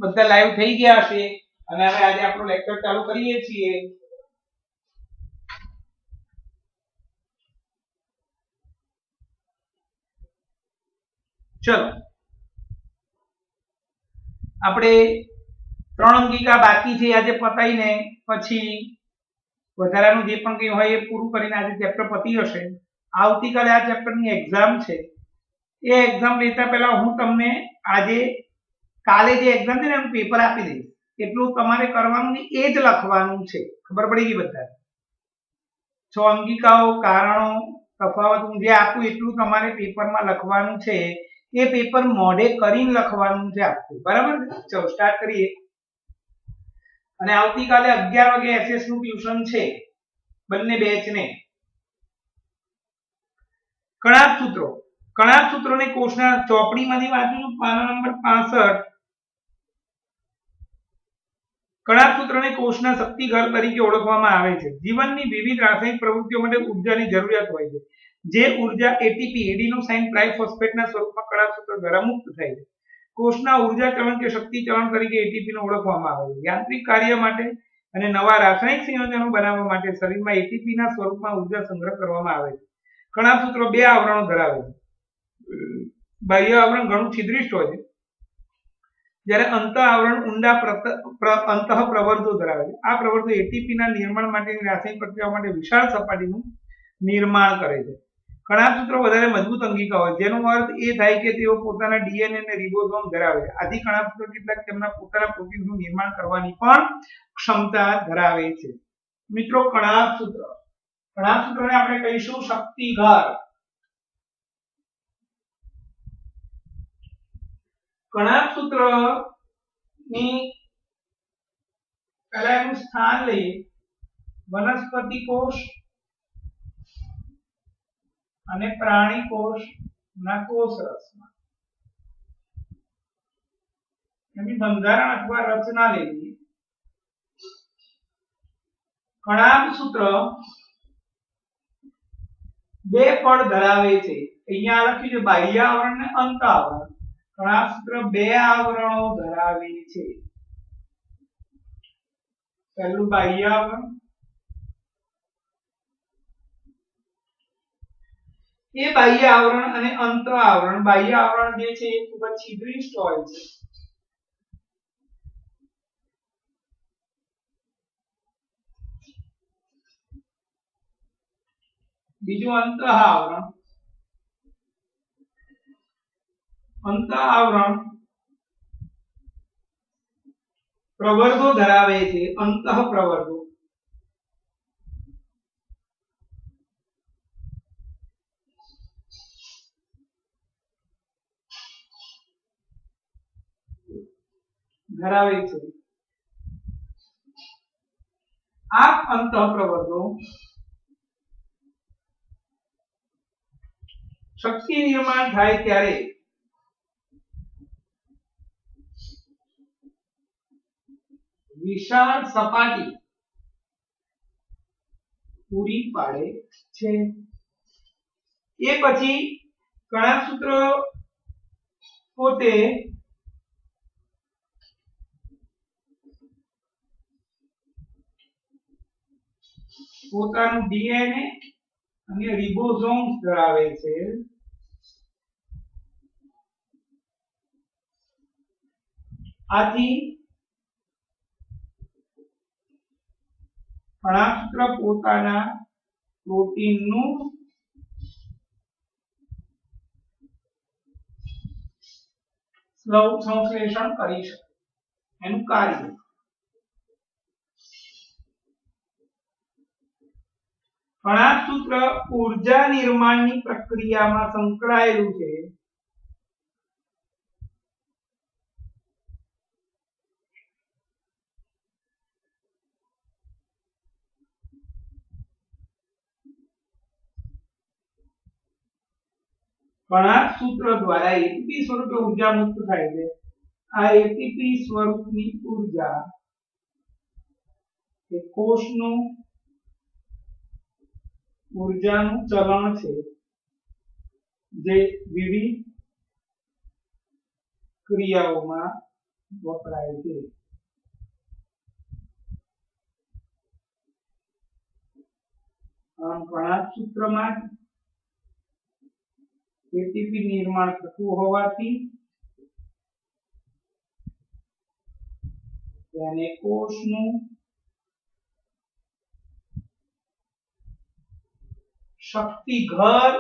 બધા લાઈવ થઈ ગયા હશે અને હવે આજે આપણો લેક્ચર ચાલુ કરીએ છીએ। ચલો આપણે 3 અંકિકા બાકી છે આજે પતાઈને પછી વધારાનું જે પણ કંઈ હોય એ પૂરું કરીને આજે ચેપ્ટર પતી હશે। આવતીકાલે આ ચેપ્ટરની એક્ઝામ છે, એ એક્ઝામ લેતા પહેલા હું તમને આજે કાલે જે એક્ઝામ છે ને એનું પેપર આપી દઈશ, એટલું તમારે કરવાનું ને એ જ લખવાનું છે। ખબર પડી ગઈ બધા? 6 અંકિકાઓ, કારણો, તફાવત હું જે આપું એટલું તમારે પેપરમાં લખવાનું છે, એ પેપર મોઢે કરીને લખવાનું છે આખું, બરાબર? ચલો સ્ટાર્ટ કરીએ। અને આવતીકાલે 11 વાગે એસએસ નું ટ્યુશન છે બંને બેચને। કણાક સૂત્રો, કણાક સૂત્રોને કોષના ચોપડીમાંથી વાંચું પાના નંબર 65। કણાક સૂત્રને કોષના શક્તિઘર તરીકે ઓળખવામાં આવે છે। જીવનની વિવિધ રાસાયણિક પ્રવૃત્તિઓ માટે ઊર્જાની જરૂરિયાત હોય છે, જે ઊર્જા એટીપી એડિનોસાઇન ટ્રાઇફોસ્ફેટના સ્વરૂપમાં કણાક સૂત્ર દ્વારા મુક્ત થાય છે। કોષના ઊર્જા ચલણ કે શક્તિ ચલણ તરીકે એટીપી ને ઓળખવામાં આવે છે। યાંત્રિક કાર્ય માટે અને નવા રાસાયણિક સંયોજનો બનાવવા માટે શરીરમાં એટીપી ના સ્વરૂપમાં ઊર્જા સંગ્રહ કરવામાં આવે છે। કણાક સૂત્રો 2 આવરણો ધરાવે છે। બાહ્ય આવરણ ઘણું છિદ્રિષ્ટ હોય છે, જ્યારે અંત આવરણ ઊંડા અંતઃપ્રવર્ધો ધરાવે છે। આ પ્રવર્ધો એટીપી ના નિર્માણ માટેની રાસાયણિક પ્રક્રિયાઓ માટે વિશાળ સપાટીનું નિર્માણ કરે છે। કણાક સૂત્રો વધારે મજબૂત અંગિકા હોય, જેનો અર્થ એ થાય કે તેઓ પોતાના ડીએનએ અને રિબોસોમ ધરાવે છે। આથી કણાક સૂત્રો કેટલાક તેમના પોતાના પ્રોટીનનું નિર્માણ કરવાની પણ ક્ષમતા ધરાવે છે। મિત્રો, કણાક સૂત્રને આપણે કહીશું શક્તિઘર। કણાક સૂત્ર ની પહેલા એનું સ્થાન લઈએ વનસ્પતિ કોષ અને પ્રાણી કોષના કોષરસમાં। એની બંધારણ અથવા રચના લેવી। કણાક સૂત્ર 2 પડ ધરાવે છે। અહીંયા લખ્યું છે બાહ્ય આવરણ અને અંત આવરણ। કણાક સૂત્ર 2 આવરણો ધરાવે છે। પહેલું બાહ્ય આવરણ, એ બાહ્ય આવરણ અને અંત આવરણ। બાહ્ય આવરણ જે છે એ ખૂબ જ છિદ્રિષ્ટ હોય છે, બીજું અંત આવરણ। અંત આવરણ પ્રવર્ધો ધરાવે છે, અંતઃપ્રવર્ધો। ધરાવે છે। આ અંતઃપ્રવર્ધો શક્તિ નિર્માણ થાય ત્યારે વિશાળ સપાટી પૂરી પાડે છે। એ પછી કણાક સૂત્ર પોતે પોતાનું ડીએનએ અને રિબોસોમ્સ ધરાવે છે। આથી કણાક સૂત્ર પોતાના પ્રોટીનનું સંશ્લેષણ કરી શકે, એનું કાર્ય। કણાક સૂત્ર ઊર્જા નિર્માણની પ્રક્રિયામાં સંકળાયેલું છે। કણાક સૂત્ર દ્વારા એટીપી સ્વરૂપે ઊર્જા મુક્ત થાય છે। આ એટીપી સ્વરૂપની ઊર્જા એ કોષનું ઊર્જાનું ચલણ છે, જે વિવિધ ક્રિયાઓમાં વપરાય છે. આમ કણાભ સૂત્રમાં એટીપી નિર્માણ થતું હોવાથી તેને કોષનું શક્તિઘર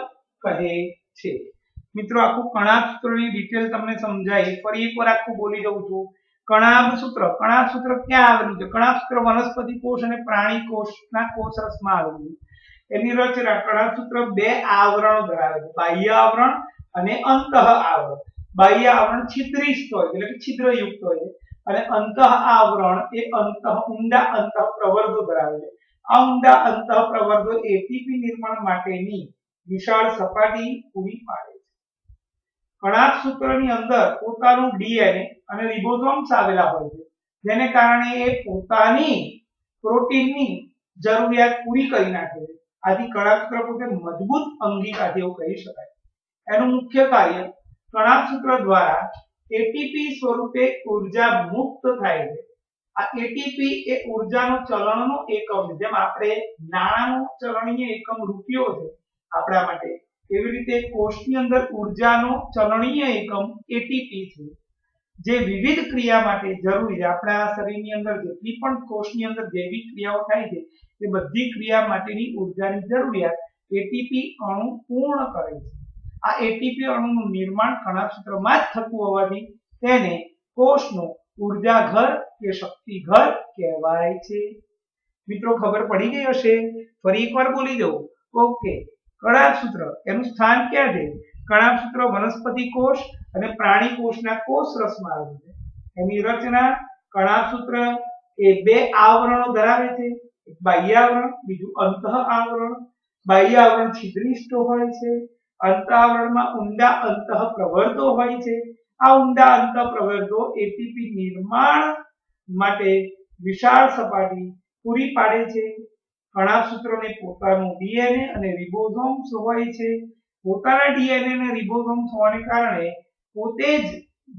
કહે છે. મિત્રો આખું કણાભ સૂત્રની ડિટેલ તમને સમજાય. ફરી એકવાર આખું બોલી દઉં છું. કણાભ સૂત્ર ક્યાં આવેલું છે? કણાભ સૂત્ર વનસ્પતિ કોષ અને પ્રાણી કોષના કોષરસમાં આવેલું છે. એની રચના કણાભ સૂત્ર બે આવરણ ધરાવે છે, બાહ્ય આવરણ અને અંતઃ આવરણ. બાહ્ય આવરણ છિદ્રિષ્ટ હોય એટલે કે છિદ્રયુક્ત હોય છે અને અંતઃ આવરણ એ ઊંડા અંતઃ પ્રવર્ધો ધરાવે છે. આ ઊંડા અંતઃ પ્રવર્ધો એટીપી નિર્માણ માટેની વિશાળ સપાટી પૂરી પાડે છે. કણાભ સૂત્રની અંદર પોતાનું ડીએનએ અને રિબોસોમ્સ આવેલા હોય છે, જેને કારણે એ પોતાની પ્રોટીનની જરૂરિયાત પૂરી કરી નાખે છે. આથી કણાભ સૂત્ર પોતે મજબૂત અંગિકા જેવું કહી શકાય. એનું મુખ્ય કાર્ય કણાભ સૂત્ર દ્વારા એટીપી સ્વરૂપે ઉર્જા મુક્ત થાય છે. આ એટીપી એ ઉર્જાનો ચલણનો એકમ છે. જેમ આપણે નાણાંનો ચલણીય એકમ રૂપિયો છે આપણા માટે, એવી રીતે કોષની અંદર ઉર્જાનો ચલણીય એકમ એટીપી છે, જે વિવિધ ક્રિયા માટે જરૂરી છે. આપણા શરીરની અંદર જેટલી પણ કોષની અંદર જૈવિક ક્રિયાઓ થાય છે એ બધી ક્રિયા માટેની ઉર્જાની જરૂરિયાત એટીપી અણુ પૂર્ણ કરે છે. આ એટીપી અણુનું નિર્માણ કણાભ સૂત્રમાં જ થતું હોવાથી તેને કોષનું ઉર્જાઘર કે શક્તિઘર કહેવાય છે. મિત્રો ખબર પડી ગઈ હશે. ફરી એકવાર બોલી દઉં. ઓકે, કણાભ સૂત્ર એનું સ્થાન ક્યાં છે? કણાભ સૂત્ર વનસ્પતિ કોષ અને પ્રાણી કોષના કોષરસમાં આવેલું છે. એની રચના કણાભ સૂત્ર એ બે આવરણો ધરાવે છે, એક બાહ્ય આવરણ, બીજું અંતઃ આવરણ. બાહ્ય આવરણ છિદ્રિષ્ટ હોય છે, અંતઃ આવરણમાં ઊંડા અંતઃ પ્રવર્ધો હોય છે. આ ઊંડા અંતઃ પ્રવર્ધો એટીપી નિર્માણ માટે વિશાળ સપાટી પૂરી પાડે છે. કણાભ સૂત્રને પોતાનું ડીએનએ અને રિબોસોમ્સ હોય છે. પોતાના ડીએનએ અને રિબોસોમ્સ હોવાને કારણે પોતે જ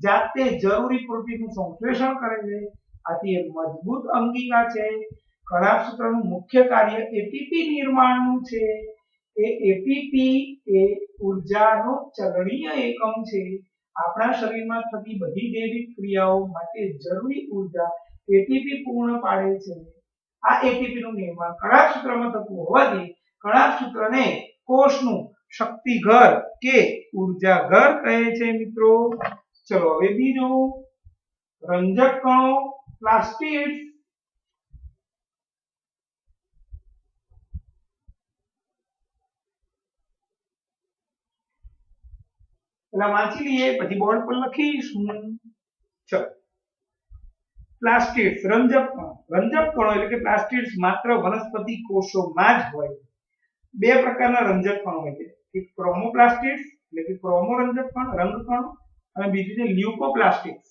જાતે જરૂરી પ્રોટીનનું સંશ્લેષણ કરે છે. આથી એ મજબૂત અંગિકા છે. કણાભ સૂત્રનું મુખ્ય કાર્ય એટીપી નિર્માણનું છે. એ એટીપી એ ઉર્જાનો ચલણીય એકમ છે. આપણા શરીરમાં થતી બધી જૈવિક ક્રિયાઓ માટે જરૂરી ઉર્જા એટીપી પૂર્ણ પાડે છે. આ એટીપી નું નિર્માણ કણાભ સૂત્રમાં થતું હોવાથી કણાભ સૂત્રને કોષનું શક્તિઘર કે ઉર્જાઘર કહે છે. મિત્રો ચલો હવે બીજું, રંજક કણો પ્લાસ્ટિડ્સ. પેલા વાંચી લઈએ પછી બોર્ડ પર લખીશું. ચલો, પ્લાસ્ટિડ્સ રંજક કણો એટલે કે પ્લાસ્ટિડ્સ માત્ર વનસ્પતિ કોષોમાં જ હોય છે. બે પ્રકારના રંજક કણો હોય છે, એક ક્રોમોપ્લાસ્ટિડ્સ એટલે કે ક્રોમોરંજક કણ રંગકણો અને બીજું છે લ્યુકોપ્લાસ્ટિડ્સ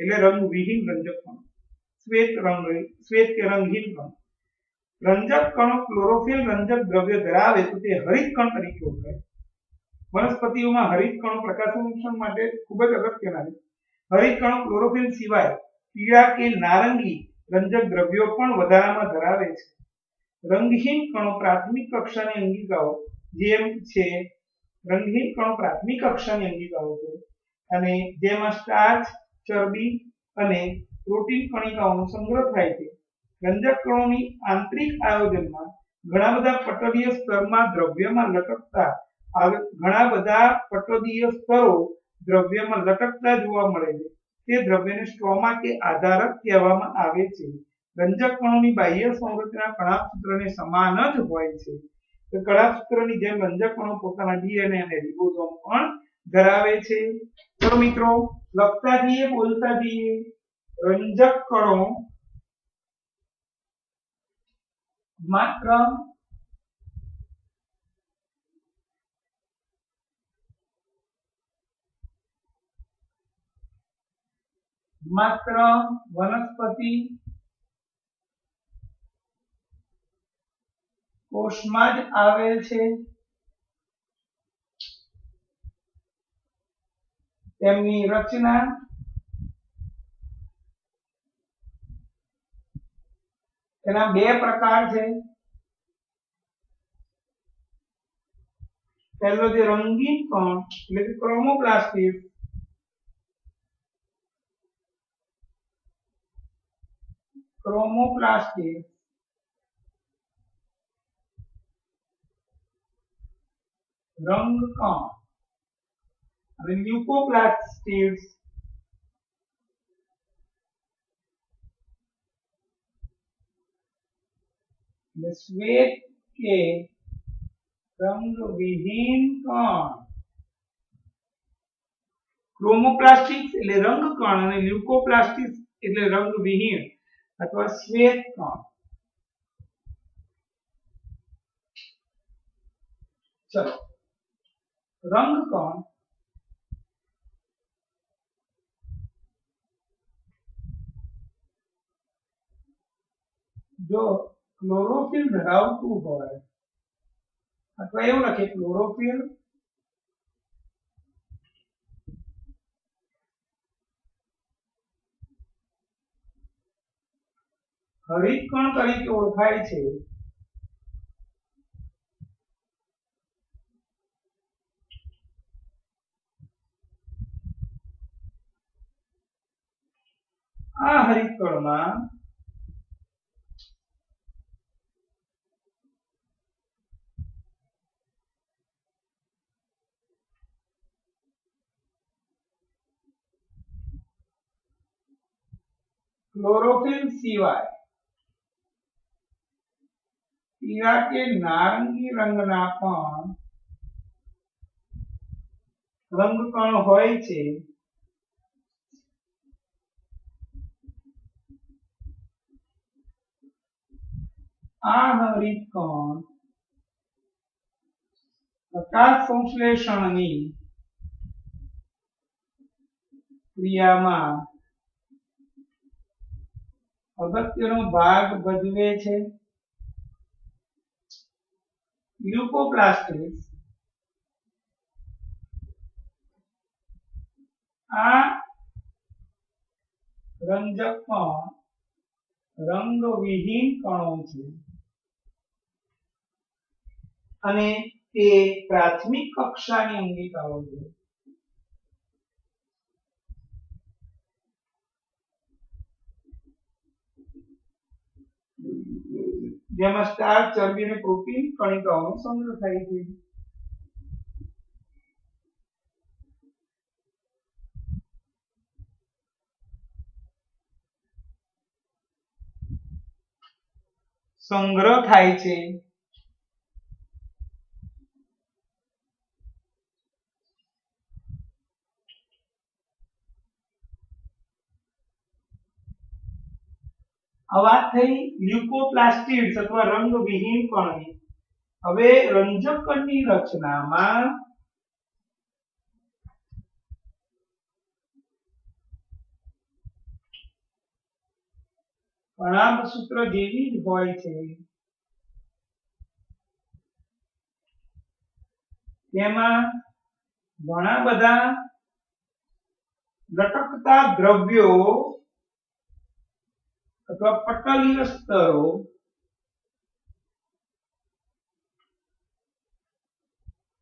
એટલે રંગવિહીન રંજક કણો, શ્વેત કે રંગહીન કણો. રંજક કણો ક્લોરોફિલ રંજક દ્રવ્ય ધરાવે તો તે હરિત કણ તરીકે ઓળખાય. વનસ્પતિઓમાં હરિત કણો પ્રકાશ સંશ્લેષણ માટે ખૂબ જ અગત્યના છે. હરિત કણો ક્લોરોફિલ સિવાય પીળા કે નારંગી રંજક દ્રવ્યો પણ વધારામાં ધરાવે છે. રંગહીન કણો પ્રાથમિક કક્ષાની અંગિકાઓ જેમ છે. રંગહીન કણો પ્રાથમિક કક્ષાની અંગિકાઓ છે અને જેમાં સ્ટાર્ચ, ચરબી અને પ્રોટીન કણિકાઓનો સંગ્રહ થાય છે. રંજક કણોની આંતરિક આયોજનમાં ઘણા બધા પટલીય સ્તરમાં દ્રવ્યમાં લટકતા જોવા મળે છે. તે દ્રવ્યને સ્ટ્રોમા કે આધારક કહેવામાં આવે છે. રંજક કણોની બાહ્ય સંરચના કણાભ સૂત્રને સમાન જ હોય છે. તો કણાભ સૂત્રની જેમ રંજક કણો પોતાના ડીએનએ અને રિબોસોમ પણ ધરાવે છે. તો મિત્રો લખતા જઈએ, બોલતા જઈએ. રંજક કણો માત્ર વનસ્પતિ કોષમાં જ આવેલ છે. તેમની રચના એના બે પ્રકાર છે. પહેલો જે રંગીન કણ એટલે કે ક્રોમોપ્લાસ્ટિક, રંગ કણ, અને લ્યુકોપ્લાસ્ટિડ્સ એટલે શ્વેત કે રંગવિહીન કણ. ક્રોમોપ્લાસ્ટિક્સ એટલે રંગ કણ અને લ્યુકોપ્લાસ્ટિક્સ એટલે રંગવિહીન અથવા શ્વેત કણ. ચલો, રંગ કણ જો ક્લોરોફિલ ધરાવતું હોય અથવા એવું લખે ક્લોરોફિલ હરિત કણ તરીકે ઓળખાય છે. આ હરિત કણમાં ક્લોરોફિલ સિવાય પીળા કે નારંગી રંગના પણ રંગકણ હોય છે. આ હરિત કણ પ્રકાશ સંશ્લેષણની ક્રિયામાં અગત્યનો ભાગ ભજવે છે. લ્યુકોપ્લાસ્ટિક્સ આ રંજક પણ રંગવિહીન કણો છે અને તે પ્રાથમિક કક્ષાની અંગિકાઓ છે. જેમાં સ્ટાર્ચ, ચરબી અને પ્રોટીન કણિકાઓનો સંગ્રહ થાય છે. સંગ્રહ થાય છે. આ વાત થઈ લ્યુકોપ્લાસ્ટિડ્સ અથવા રંગવિહીન કણની. હવે રંજક કણની રચનામાં કણાભ સૂત્ર જેવી જ હોય છે. તેમાં ઘણા બધા લટકતા દ્રવ્યો અથવા પટલીય સ્તરો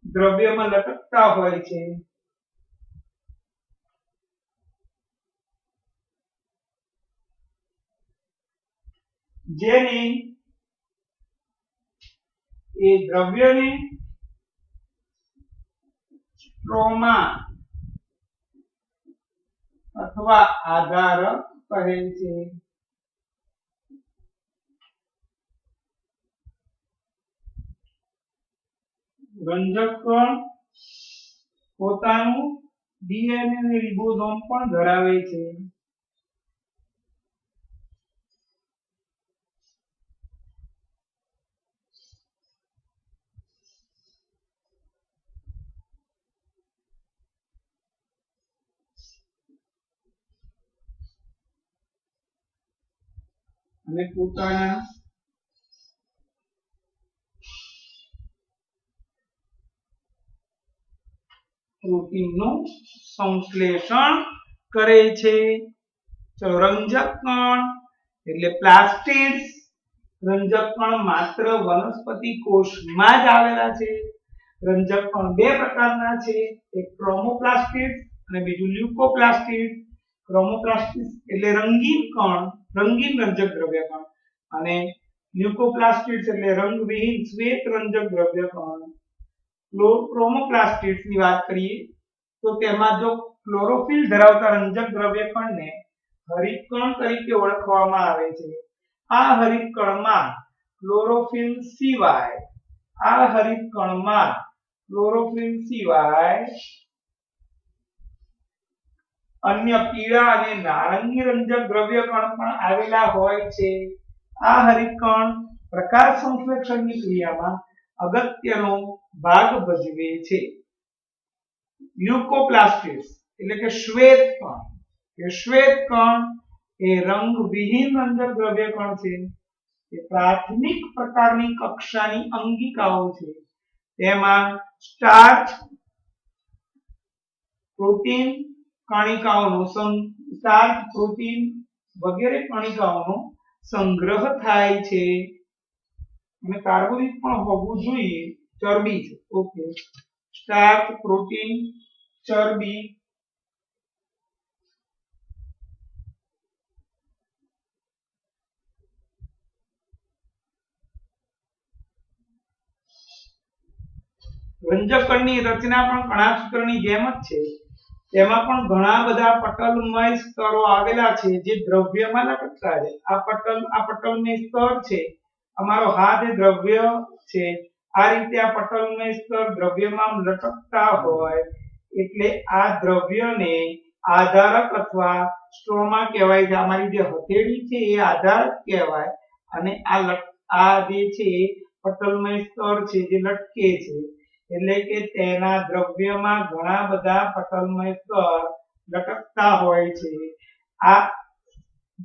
દ્રવ્યમાં લટકતા હોય છે. જેને એ દ્રવ્યને સ્ટ્રોમા અથવા આધારક કહે છે. રંજક કણ પોતાનું ડીએનએ અને રિબોસોમ પણ ધરાવે છે. અને પોતાના પ્રોટીનનું સંશ્લેષણ કરે છે. ચલો, રંજક કણ એટલે પ્લાસ્ટિડ્સ રંજક કણ માત્ર વનસ્પતિ કોષમાં જ આવેલા છે. રંજક કણ બે પ્રકારના છે, એક ક્રોમોપ્લાસ્ટિડ અને બીજું લ્યુકોપ્લાસ્ટિડ. ક્રોમોપ્લાસ્ટિડ એટલે રંગીન કણ, રંગીન રંજક દ્રવ્ય કણ, અને લ્યુકોપ્લાસ્ટિડ એટલે રંગવિહીન શ્વેત રંજક દ્રવ્ય કણ. ક્રોમોપ્લાસ્ટિડ્સ ની વાત કરીએ તો તેમાં જો ક્લોરોફિલ ધરાવતા રંજક દ્રવ્ય કણને હરિતકણ તરીકે ઓળખવામાં આવે છે. આ હરિતકણમાં ક્લોરોફિલ સિવાય અન્ય પીળા અને નારંગી રંજક દ્રવ્ય કણ પણ આવેલા હોય છે. આ હરિતકણ પ્રકાશ સંશ્લેષણની ક્રિયામાં અગત્યનો ભાગ ભજવે છે. લ્યુકોપ્લાસ્ટિડ્સ એટલે કે શ્વેત કણ એ રંગવિહીન રંજક દ્રવ્ય કણ છે. એ પ્રાથમિક પ્રકારની કક્ષાની અંગિકાઓ છે. તેમાં સ્ટાર્ચ, પ્રોટીન વગેરે કણિકાઓનો સંગ્રહ થાય છે. અને કાર્બોદિત પણ હોવું જોઈએ, ચરબી છે. ઓકે, સ્ટાર્ચ, પ્રોટીન, ચરબી. રંજક કણની રચના પણ કણાસૂત્રની જેમ જ છે. તેમાં પણ ઘણા બધા પટલમય સ્તરો આવેલા છે જે દ્રવ્યમાં લટકતા છે. આ પટલમય સ્તર છે, અમારો હાથ એ દ્રવ્ય છે. આ રીતે આ પટલમય સ્તર દ્રવ્યમાં લટકતા હોય એટલે આ દ્રવ્યને આધારક અથવા સ્ટ્રોમા કહેવાય છે. અમારી જે હથેળી છે એ આધારક કહેવાય, અને આ જે છે પટલમય સ્તર છે જે લટકે છે, એટલે કે તેના દ્રવ્યમાં ઘણા બધા પટલમય સ્તર લટકતા હોય છે. આ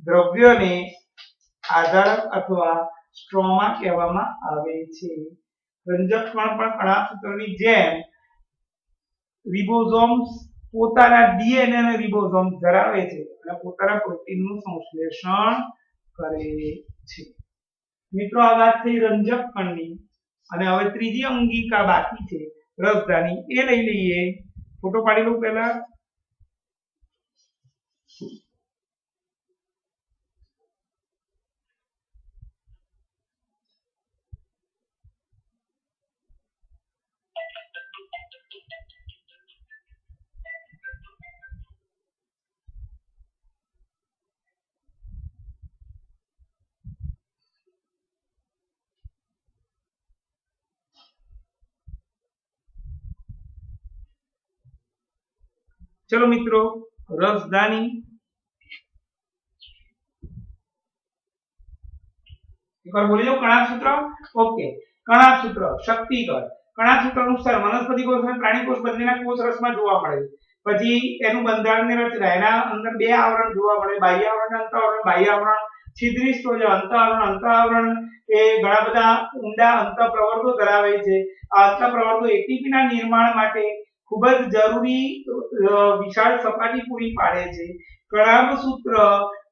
દ્રવ્યને આધારક અથવા સ્ટ્રોમા કહેવામાં આવે છે. રંજક કણ પણ કણાસૂત્રની જેમ રિબોસોમ્સ પોતાના ડીએનએ અને રિબોસોમ્સ ધરાવે છે અને પોતાના પ્રોટીનનું સંશ્લેષણ કરે છે. મિત્રો, આ વાત થઈ રંજક કણની. અને હવે ત્રીજી અંગિકા બાકી છે, રસધાની. એ લઈ લઈએ. ફોટો પાડી લઉં પહેલા. ચલો મિત્રો, રસધાની. એકવાર બોલી લો કણાસૂત્ર. ઓકે, કણાસૂત્ર શક્તિગર. કણાસૂત્ર અનુસાર વનસ્પતિ કોષ અને પ્રાણી કોષ બંનેના કોષ રસમાં જોવા મળે છે. પછી એનું બંધારણ ને રચના, એના અંદર બે આવરણ જોવા મળે, બાહ્ય આવરણ અને અંતઃઆવરણ. બાહ્ય આવરણ છિદ્રી સ્તર, અંતઃઆવરણ એ ઘણા બધા ઊંડા અંતઃપ્રવર્તો ધરાવે છે. આ અંતઃપ્રવર્તો એટીપી ના નિર્માણ માટે ખૂબ જ જરૂરી વિશાળ સપાટી પૂરી પાડે છે. કણાભસૂત્ર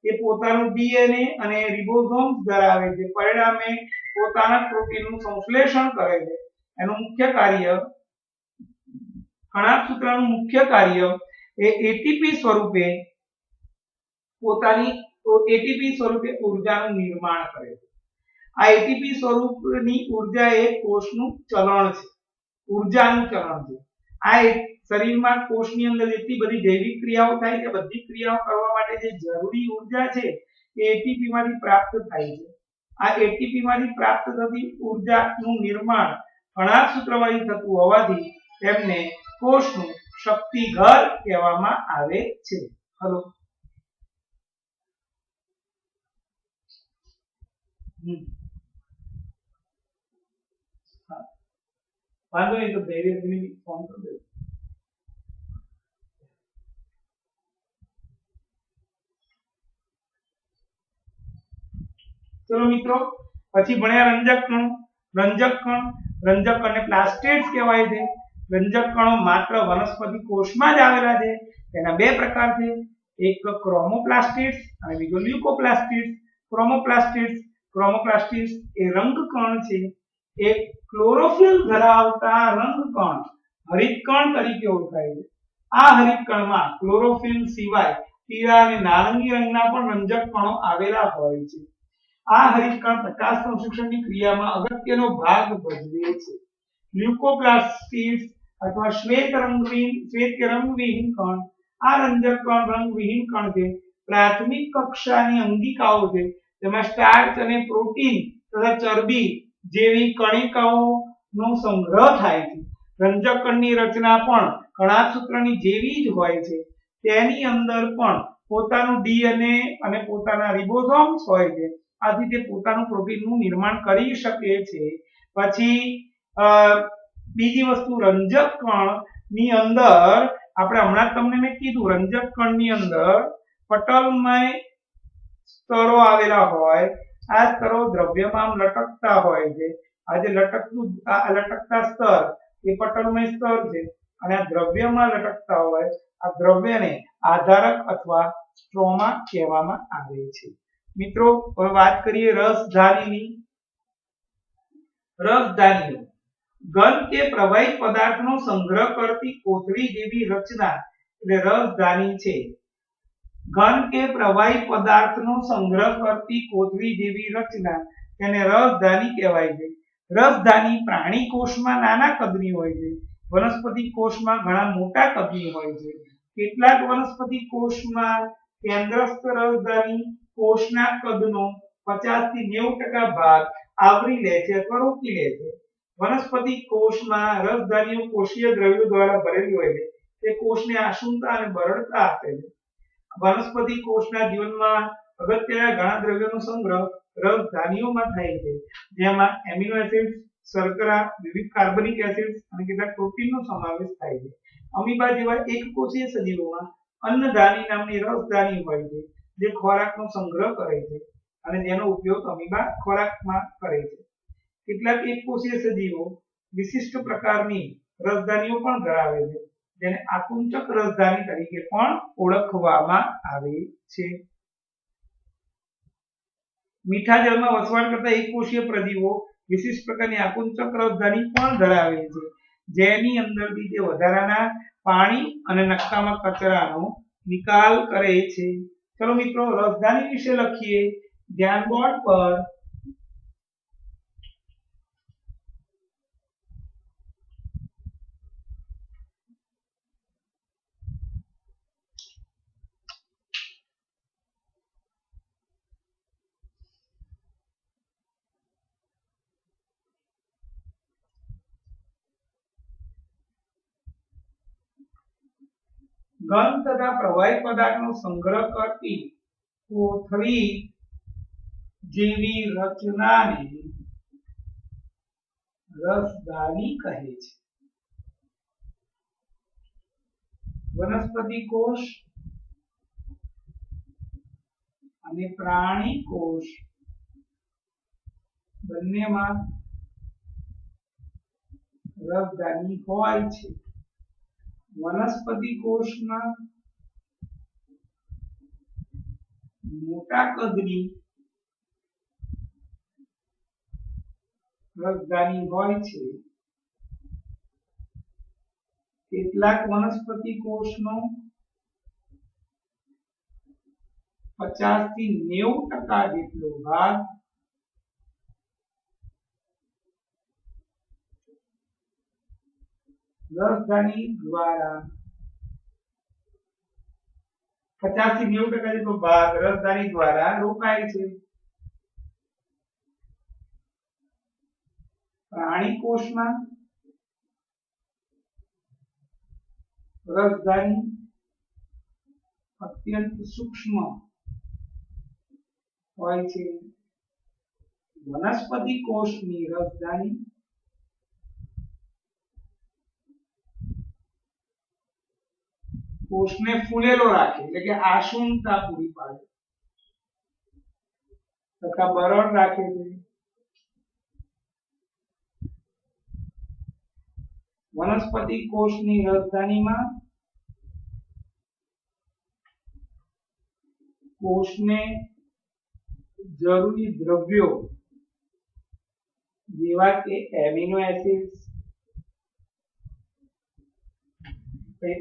એ પોતાનું ડીએનએ અને રિબોસોમ્સ ધરાવે છે. પરિણામે પોતાના પ્રોટીનનું સંશ્લેષણ કરે છે. એનું મુખ્ય કાર્ય, કણાભસૂત્રનું મુખ્ય કાર્ય એ એટીપી સ્વરૂપે ઉર્જાનું નિર્માણ કરે છે. આ એટીપી સ્વરૂપની ઉર્જા એ કોષનું ચલણ છે, ઉર્જાનું ચલણ છે. આ શરીરમાં કોષની અંદર જેટલી બધી જૈવિક ક્રિયાઓ થાય છે, બધી ક્રિયાઓ કરવા માટે જે જરૂરી ઉર્જા છે એ એટીપી માંથી પ્રાપ્ત થાય છે. આ એટીપી માંથી પ્રાપ્ત થતી ઉર્જાનું નિર્માણ કણાભસૂત્રમાંથી થતું હોવાથી તેમને કોષનું શક્તિઘર કહેવામાં આવે છે. હલો, વાંધો નહીં તો ધૈર્યથી ફોન કરી દે. ચલો મિત્રો, પછી ભણ્યા રંજક કણો. રંજક કણને પ્લાસ્ટિડ્સ કહેવાય છે. રંજક કણો માત્ર વનસ્પતિ કોષમાં જ આવેલા છે. તેના બે પ્રકાર છે, એક ક્રોમોપ્લાસ્ટિડ્સ અને બીજો લ્યુકોપ્લાસ્ટિડ્સ. ક્રોમોપ્લાસ્ટિસ એ રંગકણ છે. એક ક્લોરોફિલ ધરાવતા રંગકણ હરિતકણ તરીકે ઓળખાય છે. આ હરિતકણમાં ક્લોરોફિલ સિવાય પીળા અને નારંગી રંગના પણ રંજક કણો આવેલા હોય છે. આ હરિતકણ પ્રકાશ સંશ્લેષણની ક્રિયામાં અગત્યનો ભાગ ભજવે છે. લ્યુકોપ્લાસ્ટિસ અથવા શ્વેત રંગવિહીન કણ આ રંજક કણ રંગવિહીન કણ છે. પ્રાથમિક કક્ષાની અંગિકાઓ છે તેમાં સ્ટાર્ચ અને પ્રોટીન તથા ચરબી જેવી કણિકાઓનો સંગ્રહ થાય છે. રંજક કણની રચના પણ કણાભસૂત્રની જેવી જ હોય છે. તેની અંદર પણ પોતાનું ડીએનએ અને પોતાના રિબોસોમ્સ હોય છે. આથી તે પોતાનું પ્રોટીનનું નિર્માણ કરી શકે છે. પછી બીજી વસ્તુ, રંજક કણની અંદર આપણે હમણાં તમને મેં કીધું, રંજક કણની અંદર પટલમય સ્તરો આવેલા હોય. આ સ્તરો દ્રવ્યમાં લટકતા હોય છે. આ જે લટકતા સ્તર એ પટલમય સ્તર છે અને આ દ્રવ્યમાં લટકતા હોય આ દ્રવ્યને આધારક અથવા સ્ટ્રોમા કહેવામાં આવે છે. મિત્રો, હવે વાત કરીએ રસધાનીની. રસધાનીઓ ઘન કે પ્રવાહી પદાર્થનો સંગ્રહ કરતી કોથળી જેવી રચના એટલે રસધાની છે. ઘન કે પ્રવાહી પદાર્થનો સંગ્રહ કરતી કોથળી જેવી રચના તેને રસધાની કહેવાય છે. રસધાની પ્રાણી કોષમાં નાના કદની હોય છે. વનસ્પતિ કોષમાં ઘણા મોટા કદની હોય છે. કેટલાક વનસ્પતિ કોષમાં કેન્દ્રસ્થ રસધાની કોષના કદનો 50 થી 90% ભાગ આવરી લે છે અથવા રોકી લે છે. વનસ્પતિ કોષમાં રસધાનીઓ કોષીય દ્રવ્યો દ્વારા ભરેલી હોય છે. તે કોષને આશુનતા અને બરડતા આપે છે. વનસ્પતિ કોષના જીવનમાં અગત્યના ઘણા દ્રવ્યોનો સંગ્રહ રસધાનીઓમાં થાય છે, જેમાં એમિનો એસિડ્સ, શર્કરા, વિવિધ કાર્બનિક એસિડ્સ અને કેટલાક પ્રોટીનનો સમાવેશ થાય છે. અમીબા જેવા એકકોષીય સજીવોમાં અન્નધાની નામની રસધાની હોય છે, જે ખોરાકનો સંગ્રહ કરે છે અને તેનો ઉપયોગ અમીબા ખોરાકમાં કરે છે. કેટલાક એકકોષીય સજીવો વિશિષ્ટ પ્રકારની રસધાનીઓ પણ ધરાવે છે, જેને આકુંચક રસધાની તરીકે પણ ઓળખવામાં આવે છે. મીઠા જળમાં વસવાટ કરતા એકકોષીય પ્રજીવો વિશિષ્ટ પ્રકારની આકુંચક રસધાની પણ ધરાવે છે, જેની અંદરથી તે વધારાના પાણી અને નકામા કચરાનો નિકાલ કરે છે. ચલો મિત્રો, રસધાની વિશે લખીએ. ધ્યાન બોર્ડ પર. ઘન તથા પ્રવાહી પદાર્થનો સંગ્રહ કરતી કોથળી જેવી રચનાને રસધાની કહે છે. વનસ્પતિ કોષ અને પ્રાણી કોષ બંનેમાં રસધાની હોય છે. વનસ્પતિ કોષમાં મોટા કદની રસધાની હોય છે. કેટલાક વનસ્પતિ કોષનો 50 થી 90% જેટલો ભાગ રસધાની દ્વારા 50 થી 90% જેટલો ભાગ રસધાની દ્વારા રોકાય છે. પ્રાણી કોષમાં રસધાની અત્યંત સૂક્ષ્મ હોય છે. વનસ્પતિ કોષની રસધાની કોષને ફૂલેલો રાખે એટલે કે આશુનતા પૂરી પાડે તથા બરડ રાખે છે. વનસ્પતિ કોષની રસધાનીમાં કોષને જરૂરી દ્રવ્યો જેવા કે એમિનો એસિડ્સ,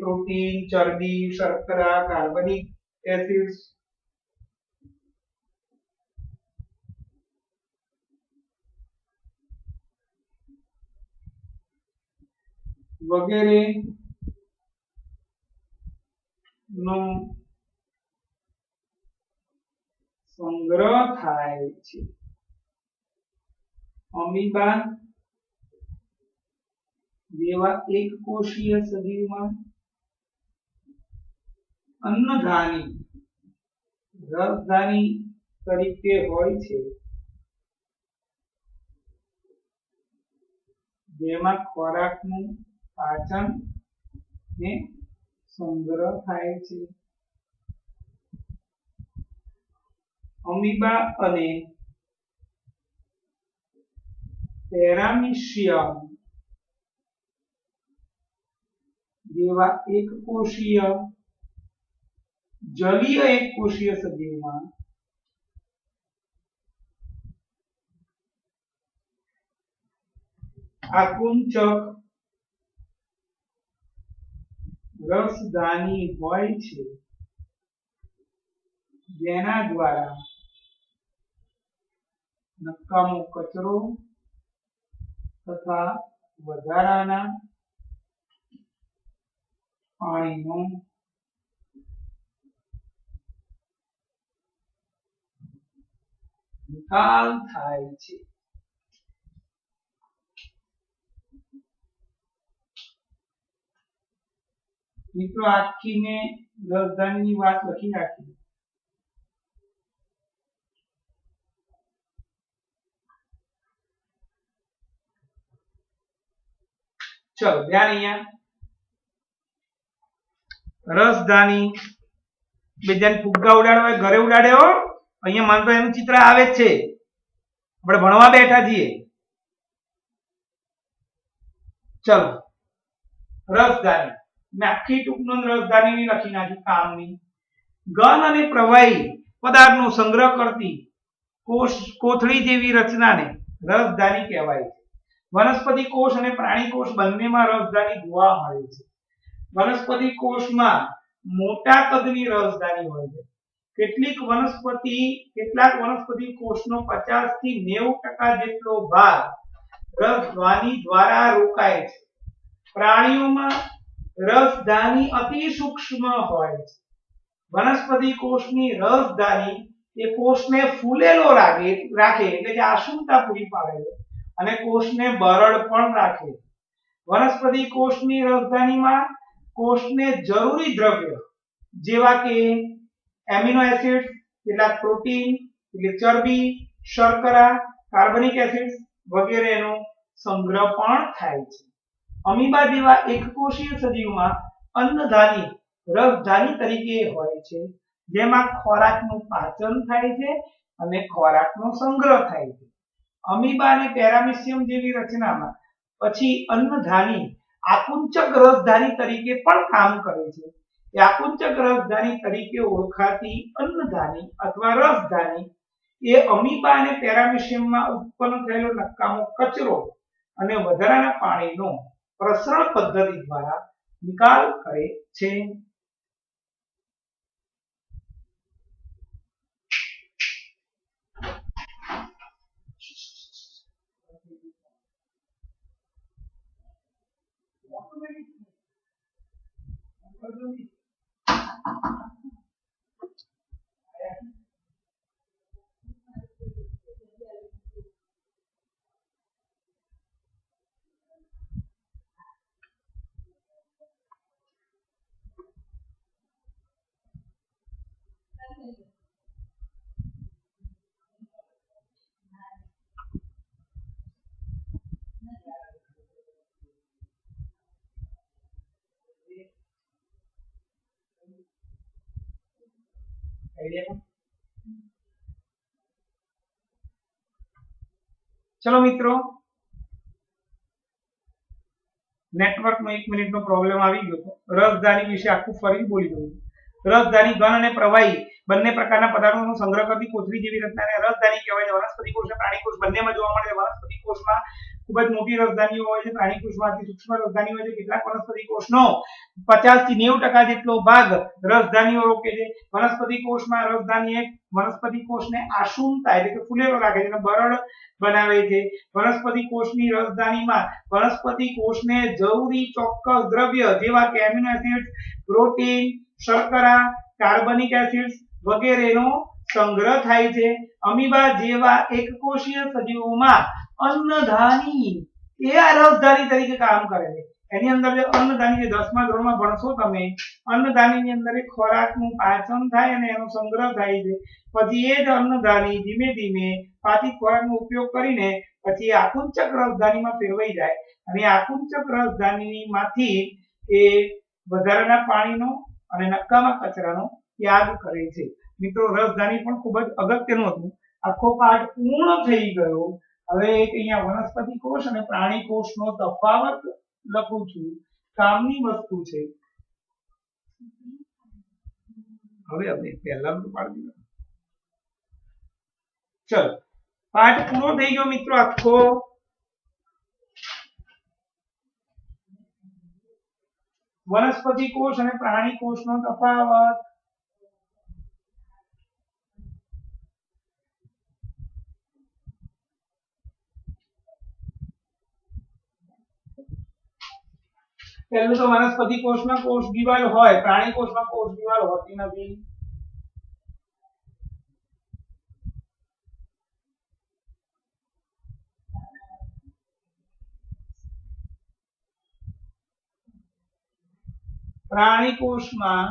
પ્રોટીન, ચરબી, શર્કરા, કાર્બનિક એસિડ્સ વગેરે નો સંગ્રહ થાય છે. અમીબા જેવા એકકોષીય સજીવમાં અન્નધાની રસધાની તરીકે હોય છે, જેમાં ખોરાકનું પાચન ને સંગ્રહ થાય છે. અમીબા અને પેરામીશિયમ જેવા એકકોષીય જલીય એકકોષીય સજીવમાં આકુંચક રસધાની હોય છે, જેના દ્વારા નકામો કચરો તથા વધારાના પાણીનો નિકાલ થાય છે. મિત્રો આખી મેં રસધાનીની વાત લખી નાખી. ચલો ધ્યાન અહીંયા રસધાની બીજાને ફુગ્ગા ઉડાડવા ઘરે ઉડાડે હો. અહીંયા માન તો એનું ચિત્ર આવે જ છે, આપણે ભણવા બેઠા છીએ. ચલો રસધાની મેં આખી ટૂંકનોંધ રસધાનીની લખી નાખી કામની. ઘન અને પ્રવાહી પદાર્થનો સંગ્રહ કરતી કોથળી જેવી રચનાને રસધાની કહેવાય છે. વનસ્પતિ કોષ અને પ્રાણી કોષ બંનેમાં રસધાની જોવા મળે છે. વનસ્પતિ કોષમાં મોટા કદની રસધાની હોય છે. કેટલાક વનસ્પતિ કોષનો 50 થી 90% જેટલો ભાગ રસધાની દ્વારા રોકાય છે. પ્રાણીઓમાં રસધાની અતિ સૂક્ષ્મ હોય છે. વનસ્પતિ કોષની રસધાની એ કોષને ફૂલેલો રાખે એટલે કે આશુંતા પૂરી પાડે છે અને કોષને બરડ પણ રાખે. વનસ્પતિ કોષની રસધાનીમાં કોષને જરૂરી દ્રવ્ય જેવા કે એમિનો એસિડ્સ, કેટલાક પ્રોટીન એટલે ચરબી, શર્કરા, કાર્બનિક એસિડ્સ વગેરેનો સંગ્રહ પણ થાય છે. અમીબા જેવા એકકોષીય સજીવમાં અન્નધાની રસધાની તરીકે હોય છે, જેમાં ખોરાકનું પાચન થાય છે અને ખોરાકનો સંગ્રહ થાય છે. અમીબા અને પેરામીશિયમ જેવી રચનામાં પછી અન્નધાની આકુંચક રસધાની તરીકે પણ કામ કરે છે. એ આકુંચક રસધાની તરીકે ઓળખાતી અન્નધાની અથવા રસધાની એ અમીબા અને પેરામીશિયમમાં ઉત્પન્ન થયેલો નકામો કચરો અને વધારાના પાણીનો પ્રસરણ પદ્ધતિ દ્વારા નિકાલ કરે છે. ચલો મિત્રો, નેટવર્કનો 1 મિનિટનો પ્રોબ્લેમ આવી ગયો હતો. રસધાની વિશે આખું ફરી બોલી દઉં. રસધાની ઘન અને પ્રવાહી બંને પ્રકારના પદાર્થોનો સંગ્રહ કરતી કોથળી જેવી રચનાને રસધાની કહેવાય છે. વનસ્પતિ કોષ અને પ્રાણી કોષ બંનેમાં જોવા મળે છે. વનસ્પતિ કોષમાં ખૂબ જ મોટી રસધાનીઓ હોય છે, પ્રાણી કોષમાં અતિ સૂક્ષ્મ રસધાની હોય છે. કેટલાક વનસ્પતિ કોષનો 50 થી 90% જેટલો ભાગ રસધાનીઓ રોકે છે. વનસ્પતિ કોષમાં રસધાની એક વનસ્પતિ કોષને આશુનતા એટલે કે ફૂલેલો રાખે છે અને બરડ બનાવે છે. વનસ્પતિ કોષની રસધાનીમાં વનસ્પતિ કોષને જરૂરી ચોક્કસ દ્રવ્ય જેવા કે એમિનો એસિડ્સ, પ્રોટીન, શર્કરા, કાર્બનિક એસિડ્સ વગેરેનો સંગ્રહ થાય છે. અમીબા જેવા એકકોષીય સજીવોમાં અન્નધાની એ આ રસધાની તરીકે કામ કરે છે. એની અંદર જે અન્નધાની જે 10મા ધોરણમાં ભણશો તમે, અન્નધાનીની અંદર એક ખોરાકનું પાચન થાય અને એનો સંગ્રહ થાય છે. પછી એ જ અન્નધાની ધીમે ધીમે પાચિત ખોરાકનો ઉપયોગ કરીને પછી આકુંચક રસધાનીમાં ફેરવાઈ જાય અને આકુંચક રસધાનીમાંથી એ વધારાના પાણીનો અને નકામા કચરાનો ત્યાગ કરે છે. મિત્રો, રસધાની પણ ખૂબ જ અગત્યનું હતું. આખો પાઠ પૂર્ણ થઈ ગયો. હવે એક અહીંયા વનસ્પતિ કોષ અને પ્રાણી કોષનો તફાવત લખું છું. કામની વસ્તુ છે. હવે આપણે પહેલા તો પાડી દીધો. ચલો, પાઠ પૂરો થઈ ગયો મિત્રો આખો. વનસ્પતિ કોષ અને પ્રાણી કોષનો તફાવત. પહેલું તો વનસ્પતિ કોષમાં કોષ દિવાલ હોય, પ્રાણી કોષમાં કોષ દિવાલ હોતી નથી. પ્રાણી કોષમાં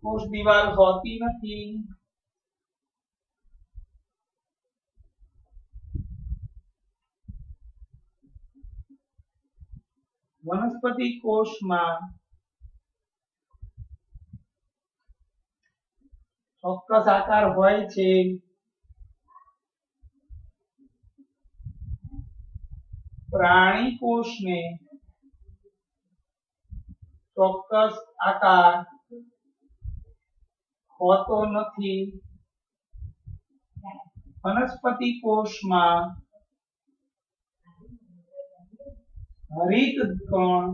કોષ દિવાલ હોતી નથી. વનસ્પતિ કોષમાં ચોક્કસ આકાર હોય છે. પ્રાણી કોષને ચોક્કસ આકાર હોતો નથી. વનસ્પતિ કોષમાં હરિત કણ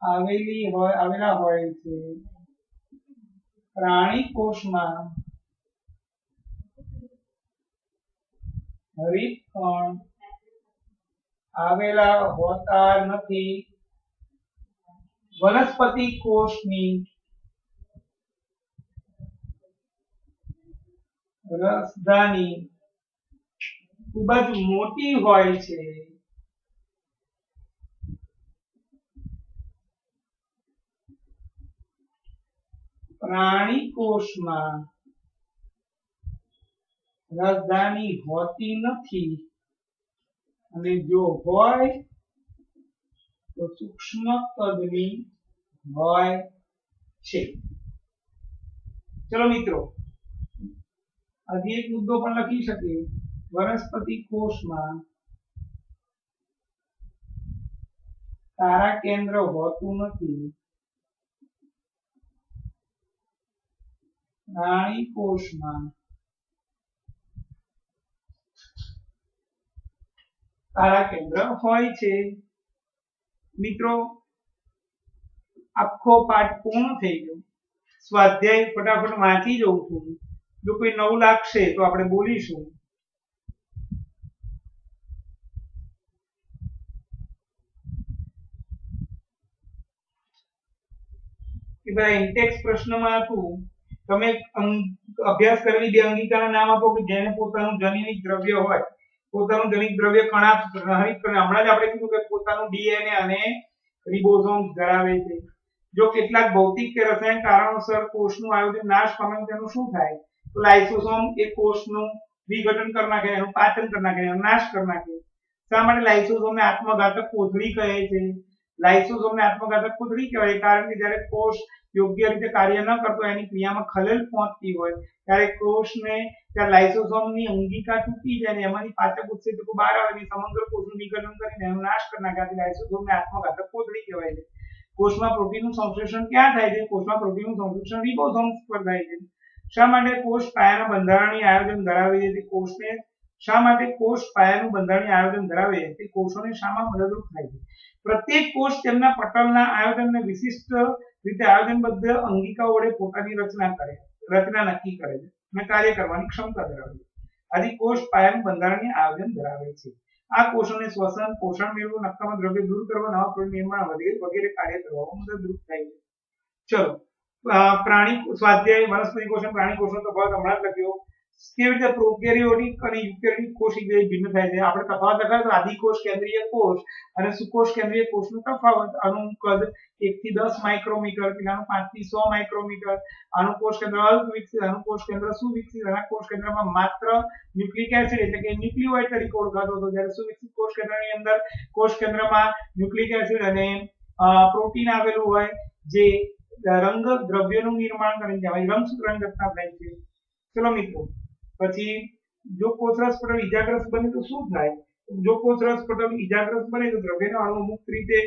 આવેલા હોય છે. પ્રાણી કોષમાં હરિત કણ આવેલા હોતા નથી. વનસ્પતિ કોષની રસધાની ખૂબ જ મોટી હોય છે. પ્રાણી કોષમાં રસધાની હોતી નથી અને જો હોય તો સૂક્ષ્મ કદની હોય છે. ચલો મિત્રો, હજી એક મુદ્દો પણ લખી શકીએ. વનસ્પતિ કોષમાં તારા કેન્દ્ર હોતું નથી. પ્રાણી કોષમાં તારા કેન્દ્ર હોય છે. મિત્રો, આખો પાઠ પૂર્ણ થઈ ગયો. સ્વાધ્યાય ફટાફટ વાંચી જઉં છું. જો કોઈ નવું લાગશે તો આપણે બોલીશું. કે ભાઈ ઇન્ટેક્સ પ્રશ્નમાં હતું, તમે અભ્યાસ કરેલી બે અંગિકાના નામ આપો કે જેને પોતાનું જનીનિક દ્રવ્ય હોય. પોતાનું જનીનિક દ્રવ્ય કણા હરિત કણ, હમણાં જ આપણે કીધું કે પોતાનું ડીએનએ અને રિબોસોમ્સ ધરાવે છે. જો કેટલાક ભૌતિક કે રાસાયણિક કારણોસર કોષનું આયોજન નાશ પામે તેનું શું થાય? તો લાઇસોસોમ એ કોષનું વિઘટન કરી નાખે, એનું પાચન કરી નાખે, એનો નાશ કરી નાખે. શા માટે લાઇસોસોમને આત્મઘાતક કોથળી કહે છે? લાઇસોસોમને આત્મઘાતક કોથળી કહેવાય કારણ કે જ્યારે કોષ યોગ્ય રીતે કાર્ય ન કરતો હોય, એની ક્રિયામાં ખલેલ પહોંચતી હોય ત્યારે કોષને ત્યાં લાઇસોસોમની અંગિકા તૂટી જાય ને એમાંથી પાચક ઉત્સેચકો બહાર આવે ને સમગ્ર કોષનું વિઘટન કરીને એનો નાશ કરી નાખે. આથી લાઇસોસોમને આત્મઘાતક કોથળી કહેવાય છે. કોષમાં પ્રોટીનનું સંશ્લેષણ ક્યાં થાય છે? કોષમાં પ્રોટીનનું સંશ્લેષણ રિબોસોમ્સ પર થાય છે. શા માટે કોષ પાયાના બંધારણીય આયોજન ધરાવે છે? તે કોષને શા માટે કોષ પાયાનું બંધારણીય આયોજન ધરાવે છે? તે કોષોને શામાં મદદરૂપ થાય છે? પ્રત્યેક કોષ તેમના પટલના આયોજનને વિશિષ્ટ રીતે આયોજનબદ્ધ અંગિકાઓ વડે પોતાની રચના નક્કી કરે છે અને કાર્ય કરવાની ક્ષમતા ધરાવે છે. આથી કોષ પાયાનું બંધારણીય આયોજન ધરાવે છે. આ કોષોને શ્વસન, પોષણ મેળવવું, નકામા દ્રવ્ય દૂર કરવા, નવા પ્રોટીન નિર્માણ વગેરે કાર્ય કરવામાં મદદરૂપ થાય છે. ચલો, પ્રાણી સ્વાધ્યાય વનસ્પતિ કોષ અને પ્રાણી કોષનો તફાવત હમણાં જ લખ્યો. કેવી રીતે પ્રોકેરિયોટિક અને યુકેરિયોટિક કોષ ભિન્ન થાય છે? આપણે તફાવત લખાયો તો આદિકોષ કેન્દ્રીય કોષ અને સુકોષ કેન્દ્રીય કોષનો તફાવત. આનું કદ 1 થી 10 માઇક્રોમીટર, પેલાનું 5 થી 100 માઇક્રોમીટર. આનું કોષ કેન્દ્ર અલ્પ વિકસિત, આનું કોષ કેન્દ્ર સુવિકસિત. આના કોષ કેન્દ્રમાં માત્ર ન્યુક્લિક એસિડ એટલે કે ન્યુક્લિયોઇડ તરીકે ઓળખાતો હતો, જ્યારે સુવિકસિત કોષ કેન્દ્રની અંદર કોષ કેન્દ્રમાં ન્યુક્લિક એસિડ અને પ્રોટીન આવેલું હોય જે રંગ દ્રવ્યનું નિર્માણ કરીને કહેવાય, રંગસૂત્રની રચના થાય છે. ચલો મિત્રો, પછી જો કોષરસ પટલ ઇજાગ્રસ્ત બને તો શું થાય? જો કોષરસ પટલ ઇજાગ્રસ્ત બને તો દ્રવ્યનો અણુ મુક્ત રીતે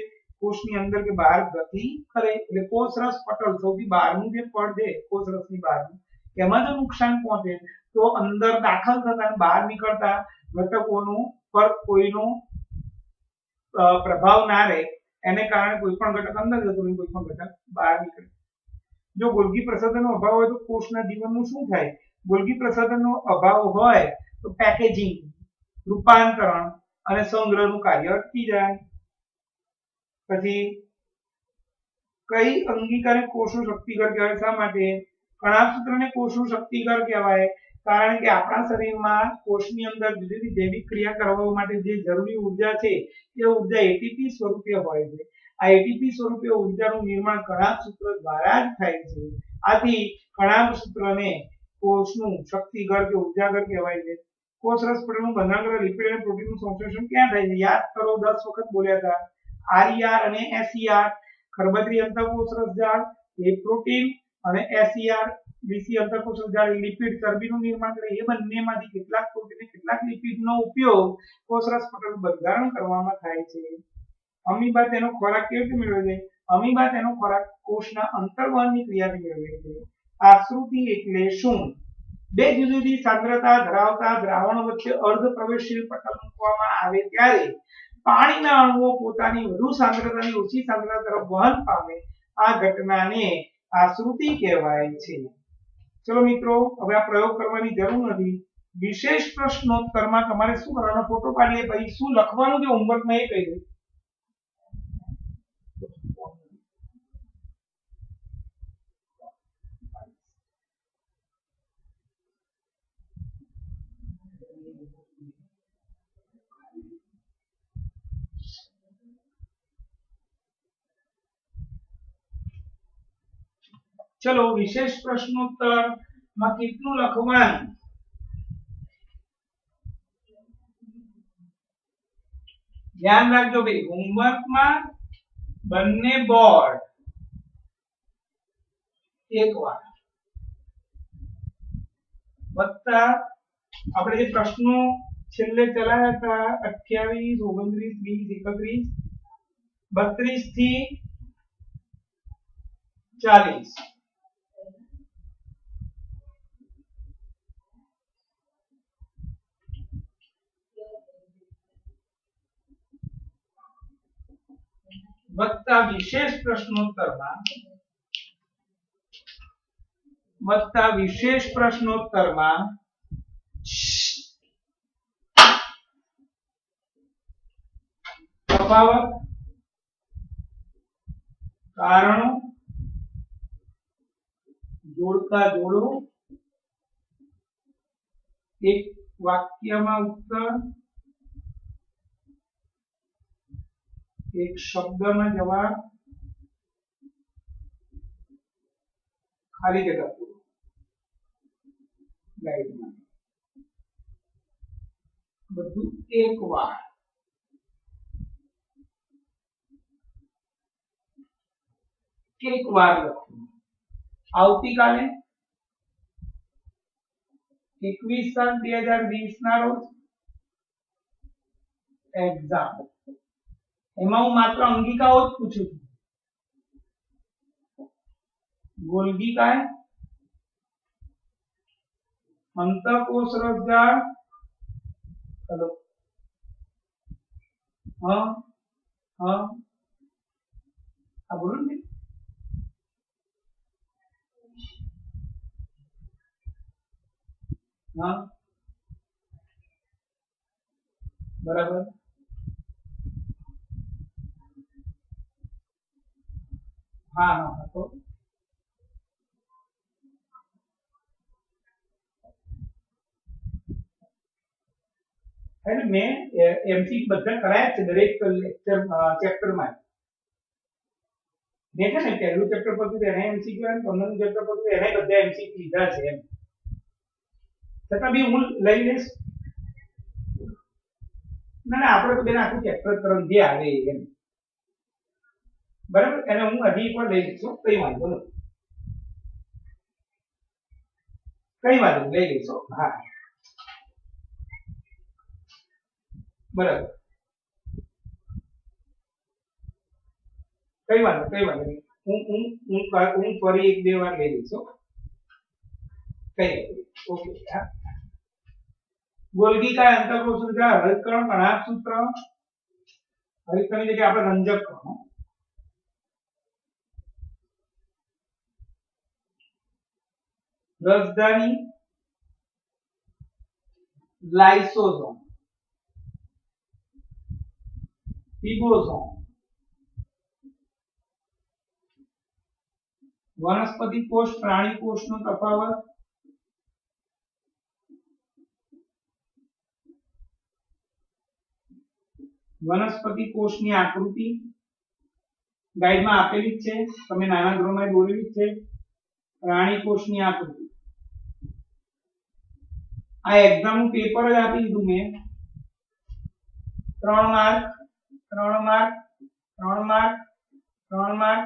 કોષની અંદર કે બહાર ગતિ કરે. એટલે કોષરસ પટલ સૌથી બહારનું જે પડ છે કોષરસની બહારનું, એમાં જો નુકસાન પહોંચે તો અંદર દાખલ થતા અને બહાર નીકળતા ઘટકોનું પર કોઈનો પ્રભાવ ના રહે, એને કારણે કોઈ પણ ઘટક અંદર જતો રહે, કોઈ પણ ઘટક બહાર નીકળે. જો ગોલ્ગી પ્રસાધનનો અભાવ હોય તો કોષના જીવનનું શું થાય? ગોલ્ગી પ્રસાધનનો અભાવ હોય તો પેકેજિંગ, રૂપાંતરણ અને સંગ્રહનું કાર્ય અટકી જાય. પછી કઈ અંગિકાને કોષો શક્તિઘર કહેવાય? શા માટે? કણાભસૂત્રને કોષો શક્તિઘર કહેવાય કારણ કે આપણા શરીરમાં કોષની અંદર જુદી જુદી જૈવિક ક્રિયા કરવા માટે જે જરૂરી ઉર્જા છે એ ઉર્જા એટીપી સ્વરૂપે હોય છે. આ એટીપી સ્વરૂપે ઉર્જાનું નિર્માણ કણાભસૂત્ર દ્વારા જ થાય છે. આથી કણાભસૂત્રને કોષનું શક્તિઘર કે ઉર્જાઘર કહેવાય છે. કોષરસ પટલનું બંધારણ કરવા લિપિડ અને પ્રોટીનનું સંશ્લેષણ ક્યાં થાય છે? યાદ કરો, 10 વખત બોલ્યા હતા. આરઈઆર અને એસઈઆર, ખરબચડી અંતઃકોષરસ જાળ એ પ્રોટીન અને એસઈઆર બીસી અંતઃકોષરસ જાળ એ લિપિડ ચરબીનું નિર્માણ કરે. એ બંનેમાંથી કેટલાક પ્રોટીન કેટલાક લિપિડનો ઉપયોગ કોષરસ પટલનું બંધારણ કરવામાં થાય છે. અમીબા તેનો ખોરાક કેવી રીતે મેળવે છે? અમીબા તેનો ખોરાક કોષના અંતર્વહનની ક્રિયાથી મેળવે છે. આશ્રુતિ એટલે શું? બે જુદી જુદી સાંદ્રતા ધરાવતા દ્રાવણો વચ્ચે અર્ધ પ્રવેશશીલ પટલ મૂકવામાં આવે ત્યારે પાણીના અણુઓ પોતાની વધુ સાંદ્રતાની ઓછી સાંદ્રતા તરફ વહન પામે. આ ઘટનાને આશ્રુતિ કહેવાય છે. ચલો મિત્રો, હવે આ પ્રયોગ કરવાની જરૂર નથી. વિશેષ પ્રશ્નોત્તરમાં તમારે શું કરવાનો? ફોટો પાડીએ પછી શું લખવાનું છે હોમવર્કમાં એ કહી દઉં. ચલો, વિશેષ પ્રશ્નોત્તર માં કેટલું લખવાનું? ધ્યાન રાખજો ભાઈ, હોમવર્કમાં બંને બોર્ડ એકવાર વત્તા આપણે જે પ્રશ્નો છેલ્લે ચલાવ્યા હતા 28, 29, 30, 31, 32 થી 40 વત્તા વિશેષ પ્રશ્નોત્તરમાં તફાવત, કારણો, જોડકા જોડો, એક વાક્યમાં ઉત્તર, એક શબ્દમાં જવાબ, ખાલી જગ્યા પૂરો ગાઈડમાં બધું એક વાર. એક વાર લખવું. આવતીકાલે 21/7/2020 ના રોજ એક્ઝામ. એમાં હું માત્ર અંગિકાઓ જ પૂછું છું. ગોલ્ગી काय अंतःकोश रसजाळ चलो हाँ हाँ हाँ बोलो ने हाँ बराबर हाँ हाँ हाँ तो એટલે મેં એમસીક્યુ બધા કરાયા છે દરેક લેક્ચર ચેપ્ટર માં. મેં છે ને પહેલું ચેપ્ટર પરથી એને એમસીક્યુ અને 15નું ચેપ્ટર પરથી એને બધા એમસીક્યુ લીધા છે એમ. છતાં બી હું લઈ લઈશ. ના ના આપણે તો બેન આખું ચેપ્ટર કરવાનું જે આવે એમ બરાબર. એને હું હજી એક વાર લઈ લઈશું, કઈ વાંધો નથી, કઈ વાંધો લઈ લઈશું. હા બરાબર, કઈ વાંધો નહીં. હું ફરી એક બે વાર લઈ લઈશું, કઈ ઓકે. ગોલ્ગી काय अंतःकोश रसजाळ हरितकण कणाभ सूत्र. हरितकण એટલે કે આપણે રંજક કણો. રસધાની લાइसोसोम, रिबोसोम. वनस्पति कोष प्राणी कोष नो तफावत. वनस्पति कोषની આકૃતિ ગાઈડમાં આપેલી જ છે, તમે નાના ધોરણમાં દોરેલી જ છે. પ્રાણી કોષની આકૃતિ આ એક્ઝામ નું પેપર જ આપી દીધું મેં. 3 mark 3 mark 3 mark 3 mark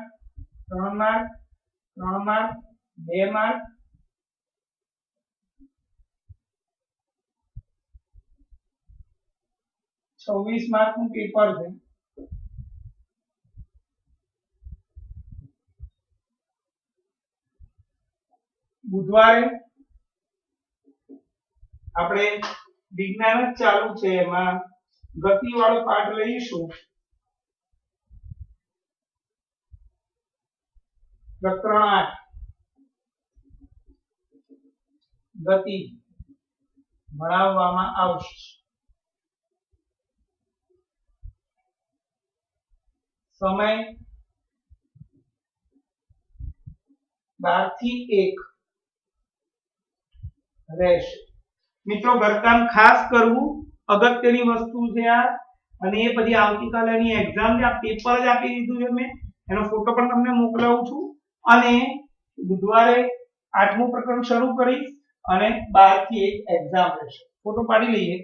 3 mark 3 mark 2 mark 26 mark નું પેપર છે. બુધવારે આપણે વિજ્ઞાન જ ચાલુ છે, એમાં ગતિ વાળો પાઠ લઈશું. પ્રકરણ 8 ગતિ ભણાવવામાં આવશે. સમય 12 થી 1 રહેશે. મિત્રો ઘરકામ ખાસ કરવું અગત્યની વસ્તુ છે આ. અને એ પછી આવતીકાલે એની એક્ઝામ જે આ પેપર જ આપી દીધું છે મેં, એનો ફોટો પણ તમને મોકલાવું છું. અને બુધવારે 8મું પ્રકરણ શરૂ કરીશ અને 12 થી 1 એક્ઝામ રહેશે. ફોટો પાડી લઈએ.